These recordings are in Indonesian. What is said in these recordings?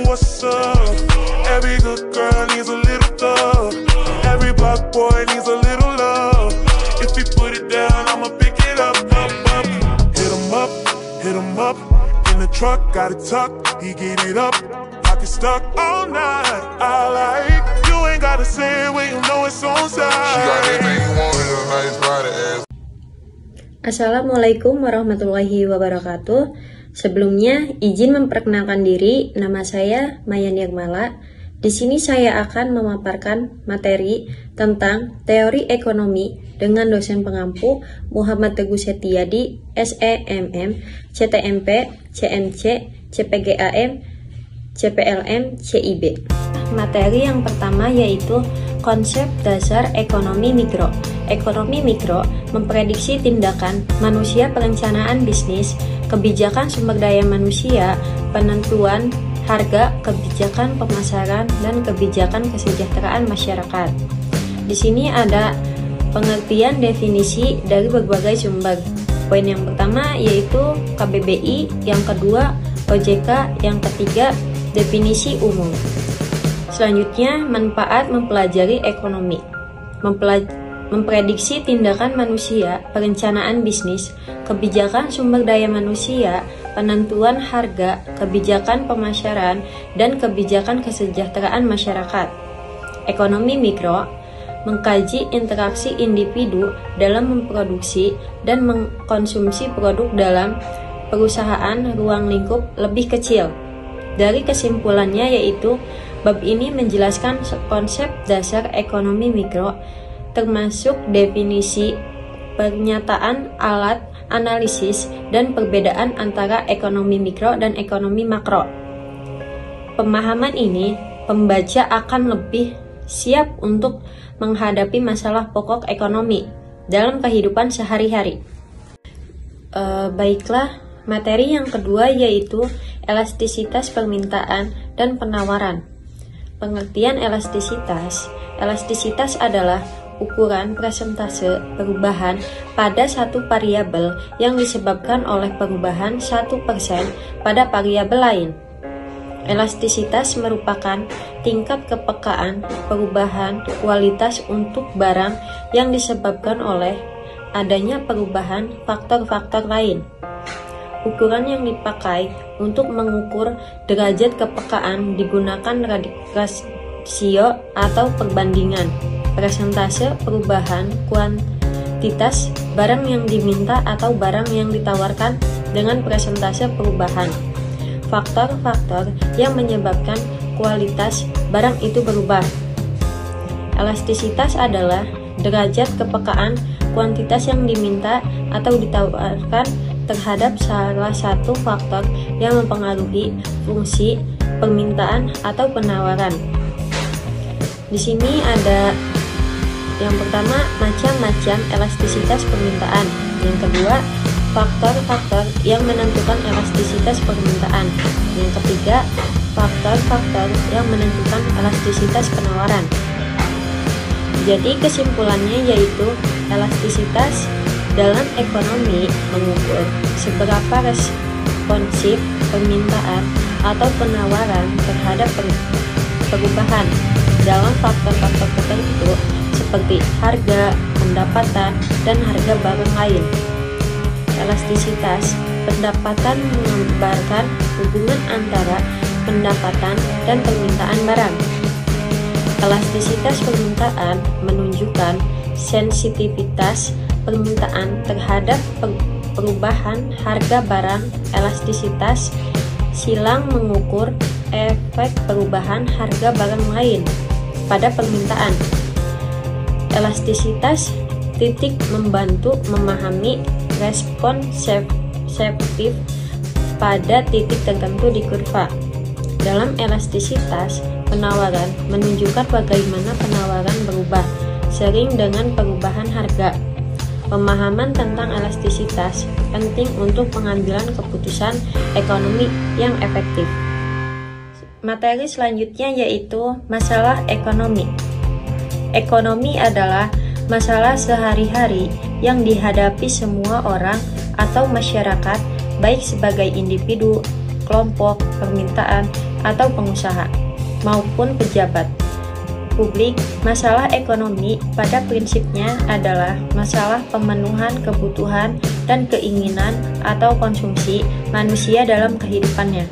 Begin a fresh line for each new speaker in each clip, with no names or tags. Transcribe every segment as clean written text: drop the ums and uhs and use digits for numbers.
What's up? Every good girl needs a little thug. Every black boy needs a little love. If he put it down, I'ma pick it up, up, up. Hit him up. In the truck, got it tucked. He get it up. Pocket stuck all night. I like you ain't gotta say it when you know it's on side. She got everything you want in a nice body ass.
Assalamualaikum warahmatullahi wabarakatuh. Sebelumnya, izin memperkenalkan diri. Nama saya Maya Nirmala. Di sini saya akan memaparkan materi tentang teori ekonomi dengan dosen pengampu Muhammad Teguh Setiadi, SEMM, CTMP, CMC, CPGAM, CPLM, CIB. Materi yang pertama yaitu konsep dasar ekonomi mikro. Ekonomi mikro memprediksi tindakan manusia, perencanaan bisnis, kebijakan sumber daya manusia, penentuan harga, kebijakan pemasaran, dan kebijakan kesejahteraan masyarakat. Di sini ada pengertian definisi dari berbagai sumber. Poin yang pertama yaitu KBBI, yang kedua OJK, yang ketiga definisi umum. Selanjutnya, manfaat mempelajari ekonomi. Memprediksi tindakan manusia, perencanaan bisnis, kebijakan sumber daya manusia, penentuan harga, kebijakan pemasaran, dan kebijakan kesejahteraan masyarakat. Ekonomi mikro mengkaji interaksi individu dalam memproduksi dan mengkonsumsi produk dalam perusahaan ruang lingkup lebih kecil. Dari kesimpulannya yaitu bab ini menjelaskan konsep dasar ekonomi mikro, termasuk definisi, pernyataan alat analisis, dan perbedaan antara ekonomi mikro dan ekonomi makro. Pemahaman ini, pembaca akan lebih siap untuk menghadapi masalah pokok ekonomi dalam kehidupan sehari-hari. Baiklah, materi yang kedua yaitu elastisitas permintaan dan penawaran. Pengertian elastisitas. Elastisitas adalah ukuran persentase perubahan pada satu variabel yang disebabkan oleh perubahan 1% pada variabel lain. Elastisitas merupakan tingkat kepekaan perubahan kualitas untuk barang yang disebabkan oleh adanya perubahan faktor-faktor lain. Ukuran yang dipakai untuk mengukur derajat kepekaan digunakan rasio atau perbandingan persentase perubahan kuantitas barang yang diminta atau barang yang ditawarkan dengan persentase perubahan faktor-faktor yang menyebabkan kualitas barang itu berubah. Elastisitas adalah derajat kepekaan kuantitas yang diminta atau ditawarkan terhadap salah satu faktor yang mempengaruhi fungsi permintaan atau penawaran. Di sini ada yang pertama, macam-macam elastisitas permintaan. Yang kedua, faktor-faktor yang menentukan elastisitas permintaan. Yang ketiga, faktor-faktor yang menentukan elastisitas penawaran. Jadi kesimpulannya yaitu elastisitas dalam ekonomi mengukur seberapa responsif permintaan atau penawaran terhadap perubahan dalam faktor-faktor tertentu seperti harga, pendapatan, dan harga barang lain. Elastisitas pendapatan menggambarkan hubungan antara pendapatan dan permintaan barang. Elastisitas permintaan menunjukkan sensitivitas permintaan terhadap perubahan harga barang. Elastisitas silang mengukur efek perubahan harga barang lain pada permintaan. Elastisitas titik membantu memahami respon reseptif pada titik tertentu di kurva. Dalam elastisitas, penawaran menunjukkan bagaimana penawaran berubah sering dengan perubahan harga. Pemahaman tentang elastisitas penting untuk pengambilan keputusan ekonomi yang efektif. Materi selanjutnya yaitu masalah ekonomi. Ekonomi adalah masalah sehari-hari yang dihadapi semua orang atau masyarakat, baik sebagai individu kelompok, permintaan, atau pengusaha, maupun pejabat publik. Masalah ekonomi pada prinsipnya adalah masalah pemenuhan kebutuhan dan keinginan atau konsumsi manusia dalam kehidupannya.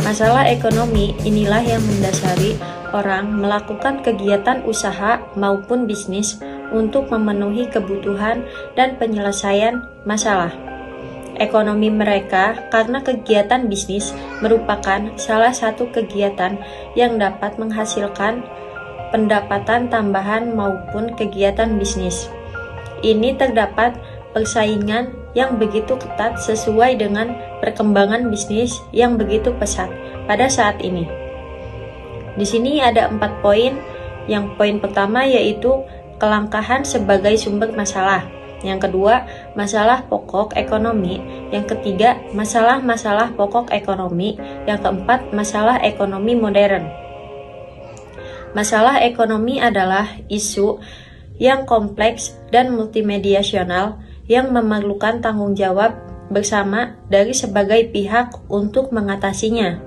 Masalah ekonomi inilah yang mendasari orang melakukan kegiatan usaha maupun bisnis untuk memenuhi kebutuhan dan penyelesaian masalah ekonomi mereka, karena kegiatan bisnis merupakan salah satu kegiatan yang dapat menghasilkan pendapatan tambahan maupun kegiatan bisnis. Ini terdapat persaingan yang begitu ketat sesuai dengan perkembangan bisnis yang begitu pesat pada saat ini. Di sini ada 4 poin. Yang poin pertama yaitu kelangkaan sebagai sumber masalah. Yang kedua, masalah pokok ekonomi. Yang ketiga, masalah-masalah pokok ekonomi. Yang keempat, masalah ekonomi modern. Masalah ekonomi adalah isu yang kompleks dan multimediasional yang memerlukan tanggung jawab bersama dari sebagai pihak untuk mengatasinya.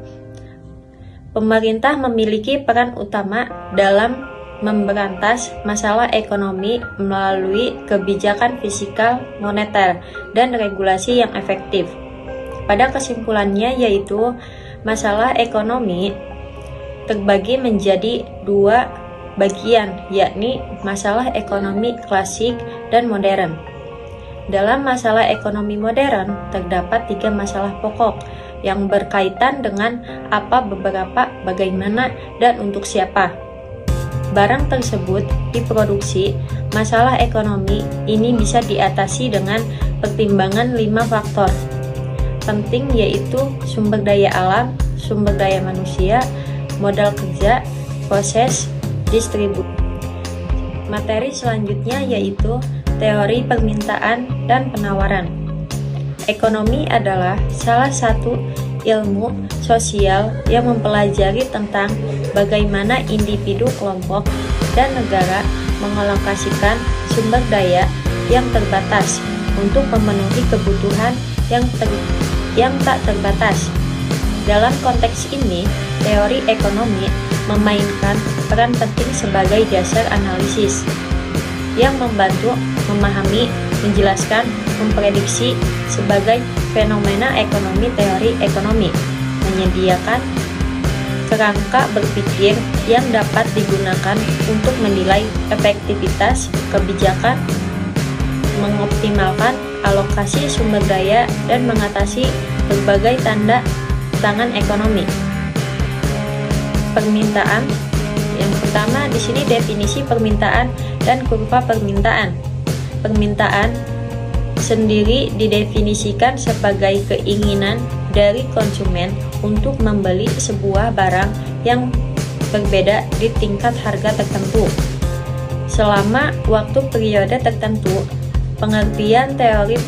Pemerintah memiliki peran utama dalam memberantas masalah ekonomi melalui kebijakan fiskal, moneter, dan regulasi yang efektif. Pada kesimpulannya yaitu masalah ekonomi terbagi menjadi 2 bagian, yakni masalah ekonomi klasik dan modern. Dalam masalah ekonomi modern terdapat 3 masalah pokok yang berkaitan dengan apa, beberapa, bagaimana, dan untuk siapa barang tersebut diproduksi. Masalah ekonomi ini bisa diatasi dengan pertimbangan 5 faktor penting, yaitu sumber daya alam, sumber daya manusia, modal kerja, proses, distribusi. Materi selanjutnya yaitu teori permintaan dan penawaran. Ekonomi adalah salah satu ilmu sosial yang mempelajari tentang bagaimana individu, kelompok, dan negara mengalokasikan sumber daya yang terbatas untuk memenuhi kebutuhan yang tak terbatas. Dalam konteks ini, teori ekonomi memainkan peran penting sebagai dasar analisis yang membantu memahami, menjelaskan, memprediksi sebagai fenomena ekonomi. Teori ekonomi menyediakan kerangka berpikir yang dapat digunakan untuk menilai efektivitas kebijakan, mengoptimalkan alokasi sumber daya, dan mengatasi berbagai tanda tangan ekonomi. Permintaan. Yang pertama di sini definisi permintaan dan kurva permintaan. Permintaan sendiri didefinisikan sebagai keinginan dari konsumen untuk membeli sebuah barang yang berbeda di tingkat harga tertentu selama waktu periode tertentu. Pengertian teori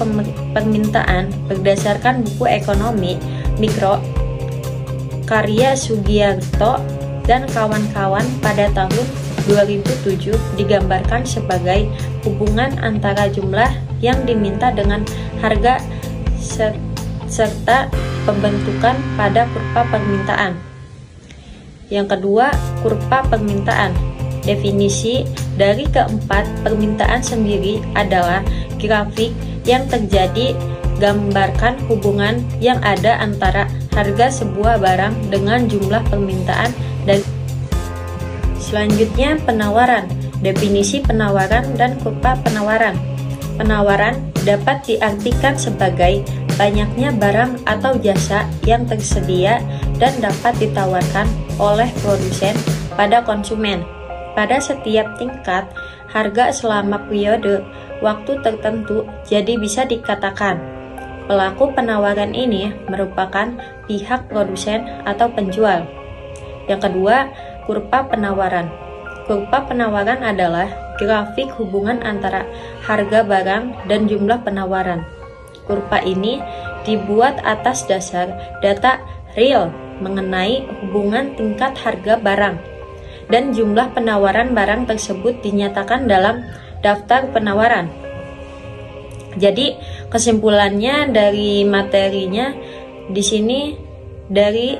permintaan berdasarkan buku ekonomi mikro karya Sugiarto dan kawan-kawan pada tahun 2007 digambarkan sebagai hubungan antara jumlah yang diminta dengan harga serta pembentukan pada kurva permintaan. Yang kedua, kurva permintaan. Definisi dari keempat permintaan sendiri adalah grafik yang terjadi gambarkan hubungan yang ada antara harga sebuah barang dengan jumlah permintaan. Dan selanjutnya penawaran. Definisi penawaran dan kurva penawaran. Penawaran dapat diartikan sebagai banyaknya barang atau jasa yang tersedia dan dapat ditawarkan oleh produsen pada konsumen pada setiap tingkat harga selama periode waktu tertentu. Jadi bisa dikatakan pelaku penawaran ini merupakan pihak produsen atau penjual. Yang kedua, kurva penawaran. Kurva penawaran adalah grafik hubungan antara harga barang dan jumlah penawaran. Kurva ini dibuat atas dasar data real mengenai hubungan tingkat harga barang dan jumlah penawaran barang tersebut dinyatakan dalam daftar penawaran. Jadi kesimpulannya dari materinya, Dari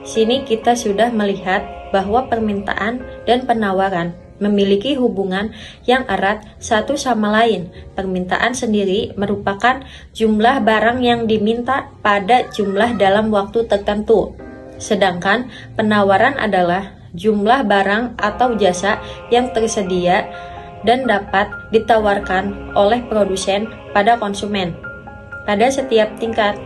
sini kita sudah melihat bahwa permintaan dan penawaran memiliki hubungan yang erat satu sama lain. Permintaan sendiri merupakan jumlah barang yang diminta pada jumlah dalam waktu tertentu. Sedangkan penawaran adalah jumlah barang atau jasa yang tersedia dan dapat ditawarkan oleh produsen pada konsumen. Pada setiap tingkat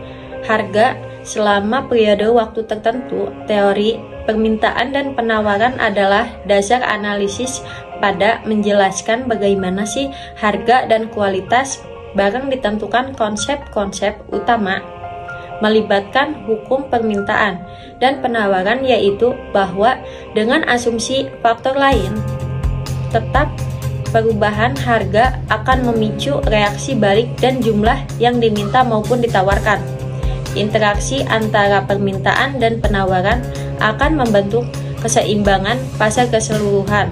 harga selama periode waktu tertentu, teori permintaan dan penawaran adalah dasar analisis pada menjelaskan bagaimana sih harga dan kualitas barang ditentukan konsep-konsep utama melibatkan hukum permintaan dan penawaran, yaitu bahwa dengan asumsi faktor lain tetap perubahan harga akan memicu reaksi balik dan jumlah yang diminta maupun ditawarkan. Interaksi antara permintaan dan penawaran akan membentuk keseimbangan pasar keseluruhan.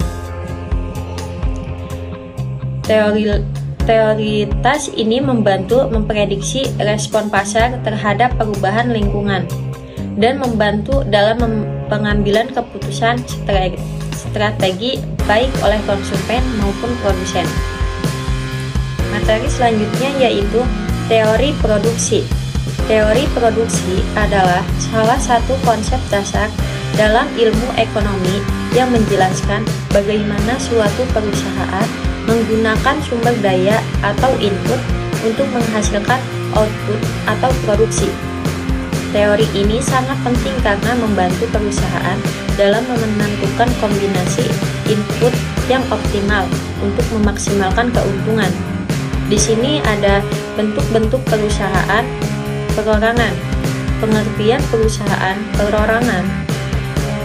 Teoritas ini membantu memprediksi respon pasar terhadap perubahan lingkungan dan membantu dalam pengambilan keputusan strategi baik oleh konsumen maupun produsen. Materi selanjutnya yaitu teori produksi. Teori produksi adalah salah satu konsep dasar dalam ilmu ekonomi yang menjelaskan bagaimana suatu perusahaan menggunakan sumber daya atau input untuk menghasilkan output atau produksi. Teori ini sangat penting karena membantu perusahaan dalam menentukan kombinasi input yang optimal untuk memaksimalkan keuntungan. Di sini ada bentuk-bentuk perusahaan perorangan. Pengertian perusahaan perorangan.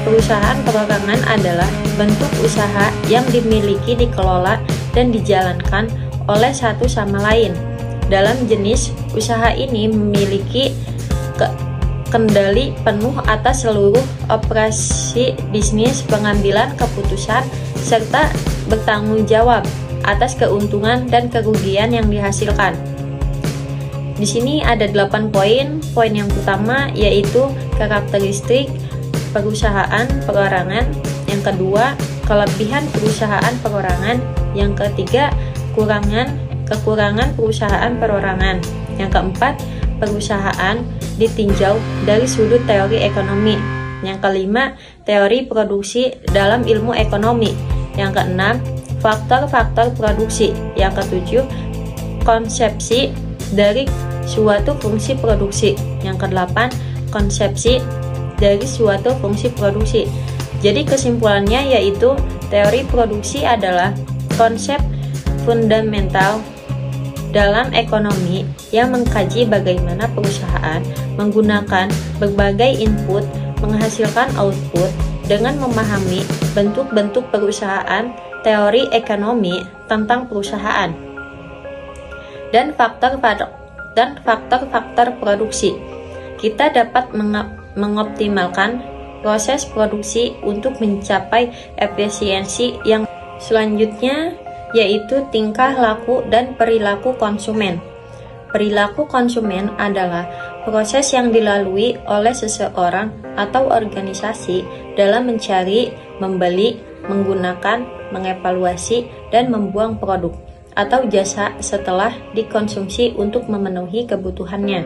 Perusahaan perorangan adalah bentuk usaha yang dimiliki, dikelola, dan dijalankan oleh satu sama lain. Dalam jenis usaha ini memiliki kendali penuh atas seluruh operasi bisnis, pengambilan keputusan, serta bertanggung jawab atas keuntungan dan kerugian yang dihasilkan. Di sini ada 8 poin. Poin yang pertama yaitu karakteristik perusahaan perorangan. Yang kedua, kelebihan perusahaan perorangan. Yang ketiga, kekurangan perusahaan perorangan. Yang keempat, perusahaan ditinjau dari sudut teori ekonomi. Yang kelima, teori produksi dalam ilmu ekonomi. Yang keenam, faktor-faktor produksi. Yang ketujuh, konsepsi dari suatu fungsi produksi. Yang kedelapan, konsepsi dari suatu fungsi produksi. Jadi kesimpulannya yaitu teori produksi adalah konsep fundamental dalam ekonomi yang mengkaji bagaimana perusahaan menggunakan berbagai input menghasilkan output. Dengan memahami bentuk-bentuk perusahaan, teori ekonomi tentang perusahaan, dan faktor-faktor produksi, kita dapat mengoptimalkan proses produksi untuk mencapai efisiensi. Yang selanjutnya yaitu tingkah laku dan perilaku konsumen. Perilaku konsumen adalah proses yang dilalui oleh seseorang atau organisasi dalam mencari, membeli, menggunakan, mengevaluasi, dan membuang produk atau jasa setelah dikonsumsi untuk memenuhi kebutuhannya.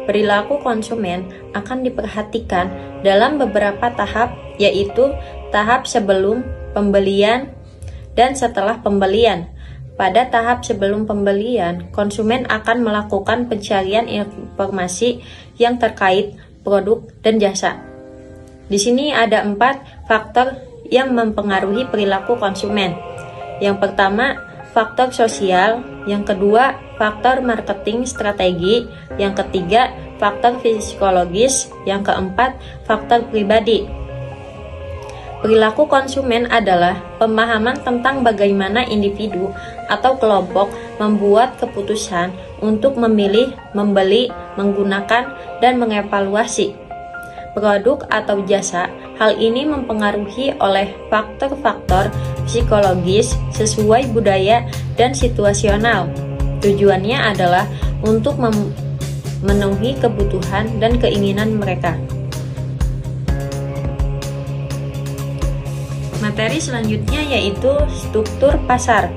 Perilaku konsumen akan diperhatikan dalam beberapa tahap, yaitu tahap sebelum pembelian dan setelah pembelian. Pada tahap sebelum pembelian, konsumen akan melakukan pencarian informasi yang terkait produk dan jasa. Di sini ada 4 faktor yang mempengaruhi perilaku konsumen. Yang pertama, faktor sosial. Yang kedua, faktor marketing strategi. Yang ketiga, faktor psikologis. Yang keempat, faktor pribadi. Perilaku konsumen adalah pemahaman tentang bagaimana individu atau kelompok membuat keputusan untuk memilih, membeli, menggunakan, dan mengevaluasi produk atau jasa. Hal ini mempengaruhi oleh faktor-faktor psikologis sesuai budaya dan situasional. Tujuannya adalah untuk memenuhi kebutuhan dan keinginan mereka. Materi selanjutnya yaitu struktur pasar.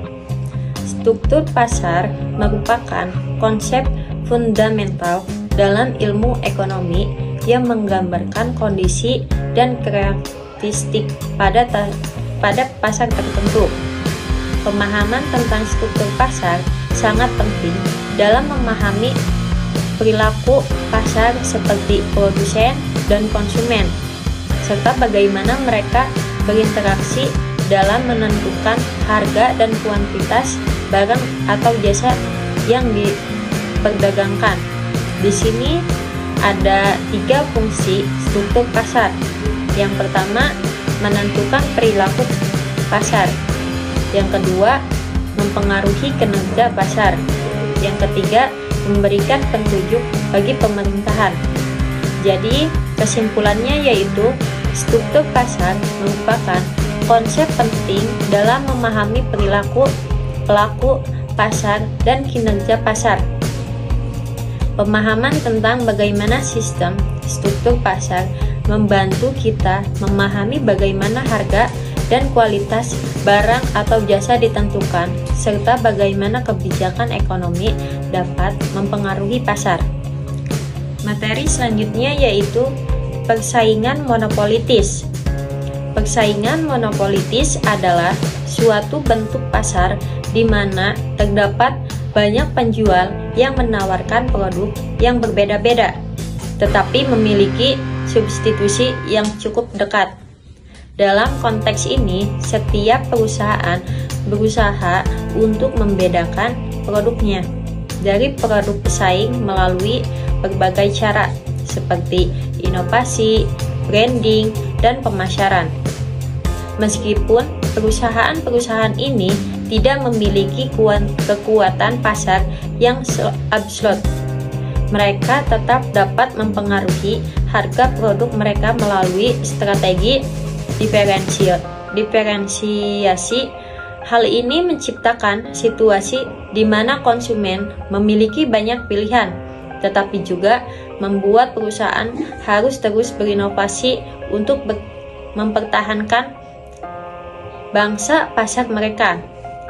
Struktur pasar merupakan konsep fundamental dalam ilmu ekonomi yang menggambarkan kondisi dan karakteristik pada pasar tertentu. Pemahaman tentang struktur pasar sangat penting dalam memahami perilaku pasar seperti produsen dan konsumen, serta bagaimana mereka berinteraksi dalam menentukan harga dan kuantitas barang atau jasa yang diperdagangkan. Di sini ada 3 fungsi struktur pasar. Yang pertama, menentukan perilaku pasar. Yang kedua, mempengaruhi kinerja pasar. Yang ketiga, memberikan petunjuk bagi pemerintahan. Jadi, kesimpulannya yaitu struktur pasar merupakan konsep penting dalam memahami perilaku pelaku pasar dan kinerja pasar. Pemahaman tentang bagaimana sistem struktur pasar membantu kita memahami bagaimana harga dan kualitas barang atau jasa ditentukan, serta bagaimana kebijakan ekonomi dapat mempengaruhi pasar. Materi selanjutnya yaitu persaingan monopolitis. Persaingan monopolitis adalah suatu bentuk pasar di mana terdapat banyak penjual yang menawarkan produk yang berbeda-beda, tetapi memiliki substitusi yang cukup dekat. Dalam konteks ini, setiap perusahaan berusaha untuk membedakan produknya dari produk pesaing melalui berbagai cara, seperti inovasi, branding, dan pemasaran. Meskipun perusahaan-perusahaan ini tidak memiliki kekuatan pasar yang absolut, mereka tetap dapat mempengaruhi harga produk mereka melalui strategi diferensiasi. Hal ini menciptakan situasi di mana konsumen memiliki banyak pilihan, tetapi juga membuat perusahaan harus terus berinovasi untuk mempertahankan bangsa pasar mereka.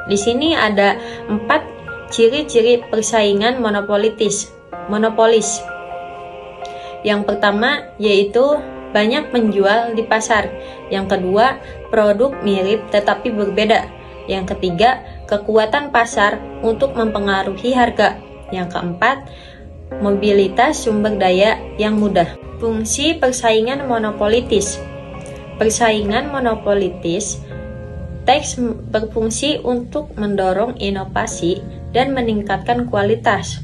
Di sini ada 4 ciri-ciri persaingan monopolis. Yang pertama yaitu banyak penjual di pasar. Yang kedua, produk mirip tetapi berbeda. Yang ketiga, kekuatan pasar untuk mempengaruhi harga. Yang keempat, mobilitas sumber daya yang mudah. Fungsi persaingan monopolitis. Persaingan monopolitis berfungsi untuk mendorong inovasi dan meningkatkan kualitas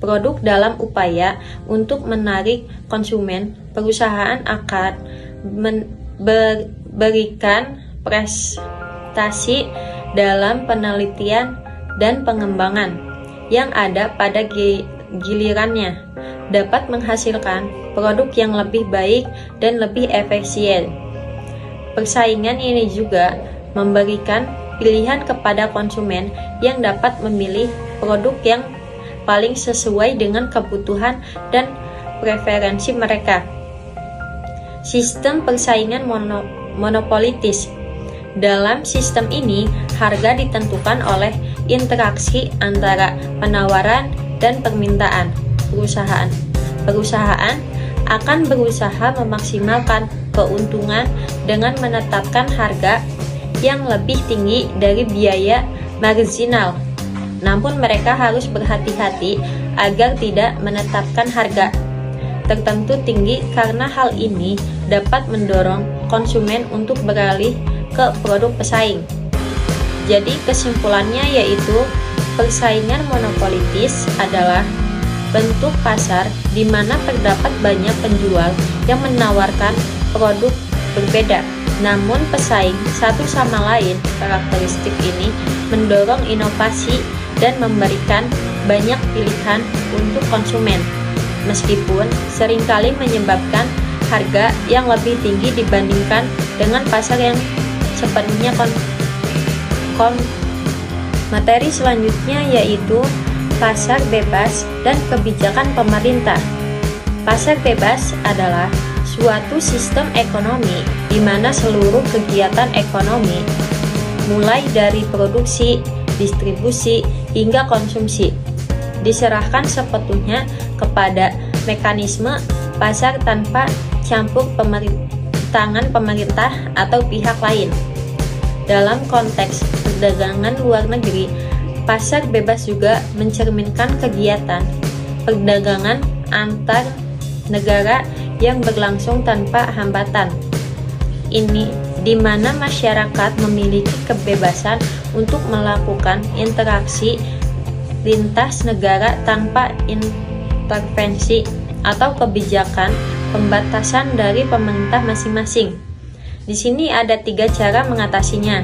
produk dalam upaya untuk menarik konsumen. Perusahaan akan memberikan prestasi dalam penelitian dan pengembangan yang ada pada gilirannya dapat menghasilkan produk yang lebih baik dan lebih efisien. Persaingan ini juga memberikan pilihan kepada konsumen yang dapat memilih produk yang paling sesuai dengan kebutuhan dan preferensi mereka. Sistem persaingan monopolitis. Dalam sistem ini, harga ditentukan oleh interaksi antara penawaran dan permintaan perusahaan. Perusahaan akan berusaha memaksimalkan keuntungan dengan menetapkan harga yang lebih tinggi dari biaya marginal. Namun mereka harus berhati-hati agar tidak menetapkan harga tertentu tinggi karena hal ini dapat mendorong konsumen untuk beralih ke produk pesaing. Jadi kesimpulannya yaitu persaingan monopolitis adalah bentuk pasar di mana terdapat banyak penjual yang menawarkan produk berbeda, namun pesaing satu sama lain. Karakteristik ini mendorong inovasi dan memberikan banyak pilihan untuk konsumen, meskipun seringkali menyebabkan harga yang lebih tinggi dibandingkan dengan pasar yang sepenuhnya Materi selanjutnya yaitu pasar bebas dan kebijakan pemerintah. Pasar bebas adalah suatu sistem ekonomi di mana seluruh kegiatan ekonomi, mulai dari produksi, distribusi, hingga konsumsi, diserahkan sepenuhnya kepada mekanisme pasar tanpa campur tangan pemerintah atau pihak lain. Dalam konteks perdagangan luar negeri, pasar bebas juga mencerminkan kegiatan perdagangan antar negara yang berlangsung tanpa hambatan. Ini di mana masyarakat memiliki kebebasan untuk melakukan interaksi lintas negara tanpa intervensi atau kebijakan pembatasan dari pemerintah masing-masing. Di sini ada 3 cara mengatasinya.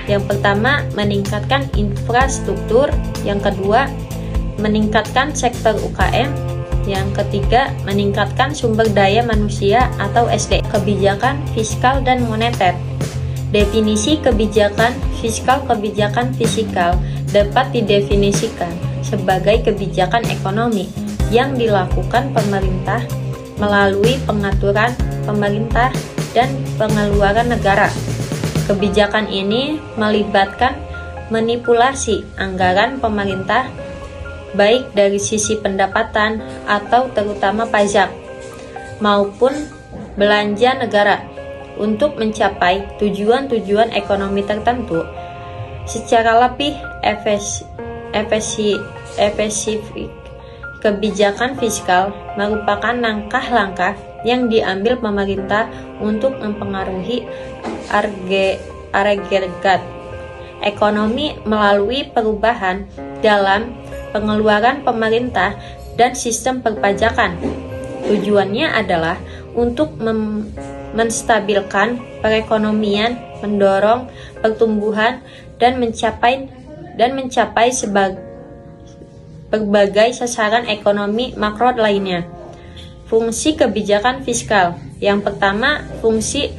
Yang pertama, meningkatkan infrastruktur. Yang kedua, meningkatkan sektor UKM. Yang ketiga, meningkatkan sumber daya manusia atau SD. Kebijakan fiskal dan moneter. Definisi kebijakan fiskal. Kebijakan fiskal dapat didefinisikan sebagai kebijakan ekonomi yang dilakukan pemerintah melalui pengaturan pemerintah dan pengeluaran negara. Kebijakan ini melibatkan manipulasi anggaran pemerintah baik dari sisi pendapatan atau terutama pajak maupun belanja negara untuk mencapai tujuan-tujuan ekonomi tertentu secara lebih efektif. Kebijakan fiskal merupakan langkah-langkah yang diambil pemerintah untuk mempengaruhi agregat ekonomi melalui perubahan dalam pengeluaran pemerintah dan sistem perpajakan. Tujuannya adalah untuk menstabilkan perekonomian, mendorong pertumbuhan dan mencapai berbagai sasaran ekonomi makro lainnya. Fungsi kebijakan fiskal. Yang pertama, fungsi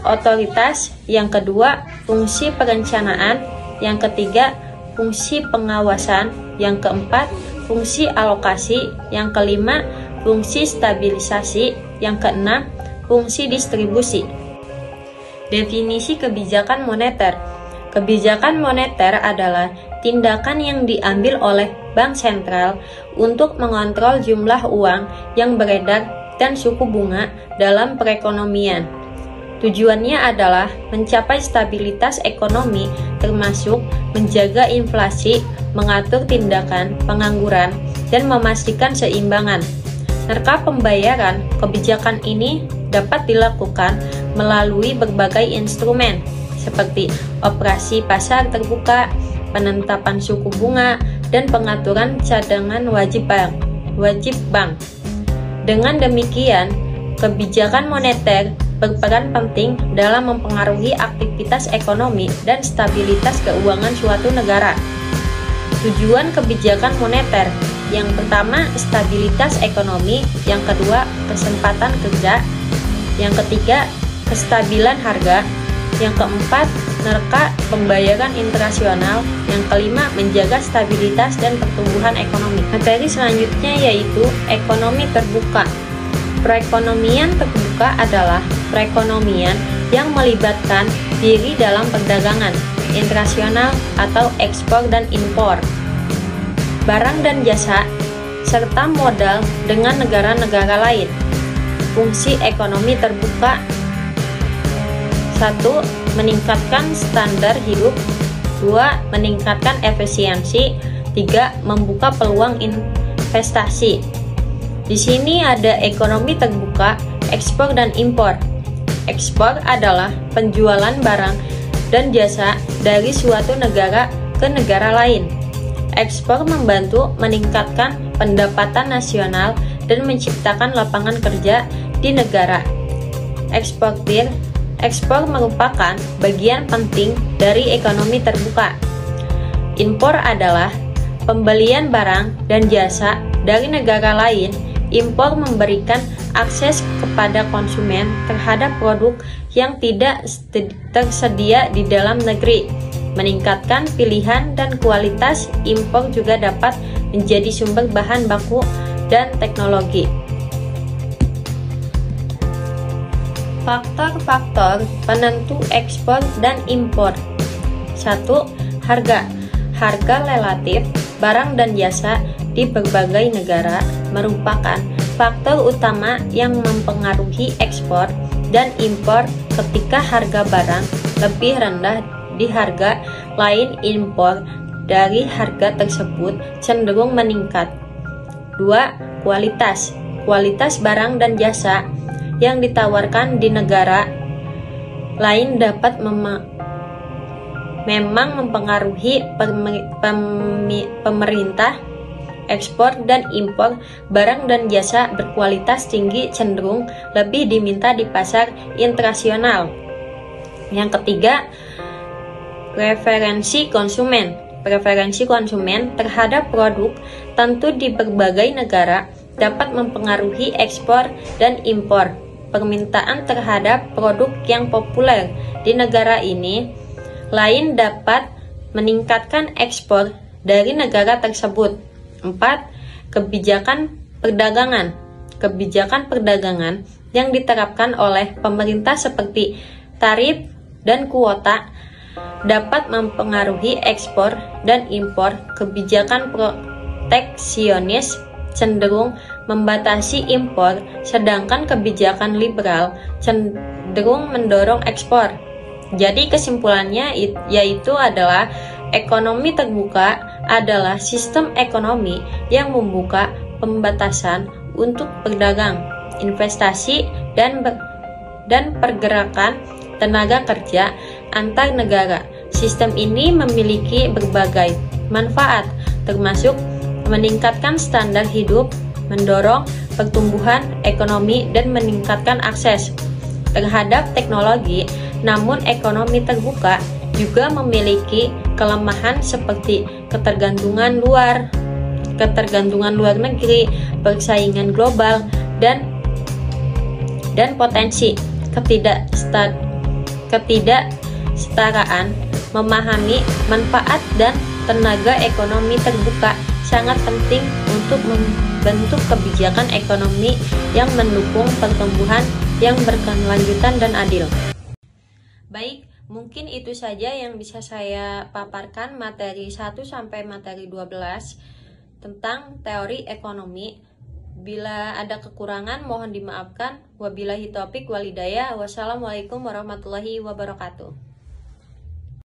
otoritas. Yang kedua, fungsi perencanaan. Yang ketiga, fungsi pengawasan. Yang keempat, fungsi alokasi. Yang kelima, fungsi stabilisasi. Yang keenam, fungsi distribusi. Definisi kebijakan moneter. Kebijakan moneter adalah tindakan yang diambil oleh bank sentral untuk mengontrol jumlah uang yang beredar dan suku bunga dalam perekonomian. Tujuannya adalah mencapai stabilitas ekonomi, termasuk menjaga inflasi, mengatur tindakan pengangguran, dan memastikan seimbangan neraca pembayaran. Kebijakan ini dapat dilakukan melalui berbagai instrumen seperti operasi pasar terbuka, penetapan suku bunga, dan pengaturan cadangan wajib bank. Dengan demikian, kebijakan moneter berperan penting dalam mempengaruhi aktivitas ekonomi dan stabilitas keuangan suatu negara. Tujuan kebijakan moneter: yang pertama, stabilitas ekonomi; yang kedua, kesempatan kerja; yang ketiga, kestabilan harga; yang keempat, neraca pembayaran internasional; yang kelima, menjaga stabilitas dan pertumbuhan ekonomi. Materi selanjutnya yaitu ekonomi terbuka. Perekonomian terbuka adalah perekonomian yang melibatkan diri dalam perdagangan internasional atau ekspor dan impor barang dan jasa, serta modal dengan negara-negara lain. Fungsi ekonomi terbuka: 1. Meningkatkan standar hidup. 2. Meningkatkan efisiensi. 3. Membuka peluang investasi. Di sini ada ekonomi terbuka, ekspor dan impor. Ekspor adalah penjualan barang dan jasa dari suatu negara ke negara lain. Ekspor membantu meningkatkan pendapatan nasional dan menciptakan lapangan kerja di negara eksportir. Ekspor merupakan bagian penting dari ekonomi terbuka. Impor adalah pembelian barang dan jasa dari negara lain. Impor memberikan akses kepada konsumen terhadap produk yang tidak tersedia di dalam negeri, meningkatkan pilihan dan kualitas. Impor juga dapat menjadi sumber bahan baku dan teknologi. Faktor-faktor penentu ekspor dan impor. 1. Harga. Harga relatif barang dan jasa di berbagai negara merupakan faktor utama yang mempengaruhi ekspor dan impor. Ketika harga barang lebih rendah di harga lain, impor dari harga tersebut cenderung meningkat. 2. Kualitas. Kualitas barang dan jasa yang ditawarkan di negara lain dapat memang mempengaruhi pemerintah. Ekspor dan impor barang dan jasa berkualitas tinggi cenderung lebih diminta di pasar internasional. Yang ketiga, preferensi konsumen. Preferensi konsumen terhadap produk tentu di berbagai negara dapat mempengaruhi ekspor dan impor. Permintaan terhadap produk yang populer di negara ini lain dapat meningkatkan ekspor dari negara tersebut. 4. Kebijakan perdagangan. Kebijakan perdagangan yang diterapkan oleh pemerintah seperti tarif dan kuota dapat mempengaruhi ekspor dan impor. Kebijakan proteksionis cenderung membatasi impor, sedangkan kebijakan liberal cenderung mendorong ekspor. Jadi kesimpulannya yaitu adalah ekonomi terbuka adalah sistem ekonomi yang membuka pembatasan untuk berdagang, investasi, dan pergerakan tenaga kerja antar negara. Sistem ini memiliki berbagai manfaat, termasuk meningkatkan standar hidup, mendorong pertumbuhan ekonomi, dan meningkatkan akses terhadap teknologi. Namun ekonomi terbuka juga memiliki kelemahan seperti ketergantungan luar negeri, persaingan global, dan potensi ketidaksetaraan. Memahami manfaat dan tenaga ekonomi terbuka sangat penting untuk membentuk kebijakan ekonomi yang mendukung pertumbuhan yang berkelanjutan dan adil. Baik, mungkin itu saja yang bisa saya paparkan materi 1 sampai materi 12 tentang teori ekonomi. Bila ada kekurangan mohon dimaafkan. Wabillahi taufik walhidayah. Wassalamualaikum warahmatullahi wabarakatuh.